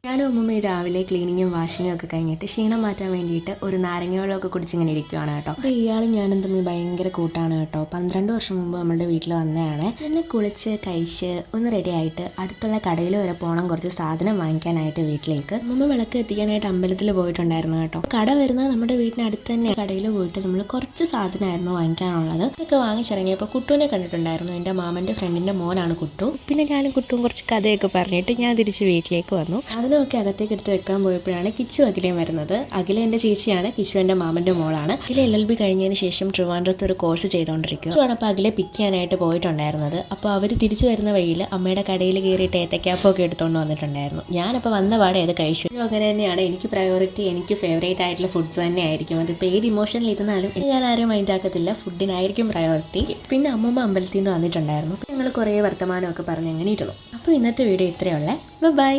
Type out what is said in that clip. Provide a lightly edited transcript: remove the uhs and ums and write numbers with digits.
ഞാനും അമ്മൂമ്മയും രാവിലെ ക്ലീനിങ്ങും വാഷിങ്ങും ഒക്കെ കഴിഞ്ഞിട്ട് ക്ഷീണം മാറ്റാൻ വേണ്ടിയിട്ട് ഒരു നാരങ്ങ വെള്ളമൊക്കെ കുടിച്ചിങ്ങനെ ഇരിക്കുകയാണ് കേട്ടോ. അപ്പോൾ ഇയാളും ഞാനും തമ്മിൽ ഭയങ്കര കൂട്ടാണ് കേട്ടോ. 12 വർഷം മുമ്പ് നമ്മളുടെ വീട്ടിൽ വന്നതാണ്. പിന്നെ കുളിച്ച് കഴിച്ച് ഒന്ന് റെഡി ആയിട്ട് അടുത്തുള്ള കടയിൽ വരെ പോകണം കുറച്ച് സാധനം വാങ്ങിക്കാനായിട്ട് വീട്ടിലേക്ക്. അമ്മൂമ്മ വിളക്ക് എത്തിക്കാനായിട്ട് അമ്പലത്തിൽ പോയിട്ടുണ്ടായിരുന്നു കേട്ടോ. കട വരുന്നത് നമ്മുടെ വീടിനടുത്ത് തന്നെ. കടയിൽ പോയിട്ട് നമ്മൾ കുറച്ച് സാധനമായിരുന്നു വാങ്ങിക്കാനുള്ളത്. ഇതൊക്കെ വാങ്ങിച്ചിറങ്ങിയപ്പോൾ കുട്ടുവിനെ കണ്ടിട്ടുണ്ടായിരുന്നു. എൻ്റെ മാമൻ്റെ ഫ്രണ്ടിൻ്റെ മോനാണ് കുട്ടു. പിന്നെ ഞാനും കുട്ടുവും കുറച്ച് കഥയൊക്കെ പറഞ്ഞിട്ട് ഞാൻ തിരിച്ച് വീട്ടിലേക്ക് വന്നു. അതിനൊക്കെ അകത്തേക്ക് എടുത്ത് വെക്കാൻ പോയപ്പോഴാണ് കിച്ചു അഖിലയും വരുന്നത്. അഖില എൻ്റെ ചേച്ചിയാണ്, കിച്ചു എൻ്റെ മാമൻ്റെ മോളാണ്. അഖില LLB കഴിഞ്ഞതിന് ശേഷം ട്രിവാൻഡ്രത്ത് ഒരു കോഴ്സ് ചെയ്തുകൊണ്ടിരിക്കും. അപ്പോൾ അഖിലെ പിക്ക് ചെയ്യാനായിട്ട് പോയിട്ടുണ്ടായിരുന്നത്. അപ്പോൾ അവർ തിരിച്ചു വരുന്ന വഴിയിൽ അമ്മയുടെ കടയിൽ കയറിയിട്ട് ഏത്തക്കാപ്പൊക്കെ എടുത്തുകൊണ്ട് വന്നിട്ടുണ്ടായിരുന്നു. ഞാനപ്പോൾ വന്ന പാടെ അത് കഴിച്ചു. അങ്ങനെ തന്നെയാണ് എനിക്ക് പ്രയോറിറ്റി. എനിക്ക് ഫേവറേറ്റ് ആയിട്ടുള്ള ഫുഡ്സ് തന്നെ ആയിരിക്കും. അതിപ്പോൾ ഏത് ഇമോഷനിൽ ഇരുന്നാലും ഞാൻ ആരും മൈൻഡ് ആക്കത്തില്ല. ഫുഡിനായിരിക്കും പ്രയോറിറ്റി. പിന്നെ അമ്മമ്മ അമ്പലത്തിൽ നിന്ന് വന്നിട്ടുണ്ടായിരുന്നു. ഞങ്ങൾ കുറേ വർത്തമാനമൊക്കെ പറഞ്ഞ് അങ്ങനെ ഇരുന്നു. അപ്പോൾ ഇന്നത്തെ വീഡിയോ ഇത്രയുള്ള. ബൈ.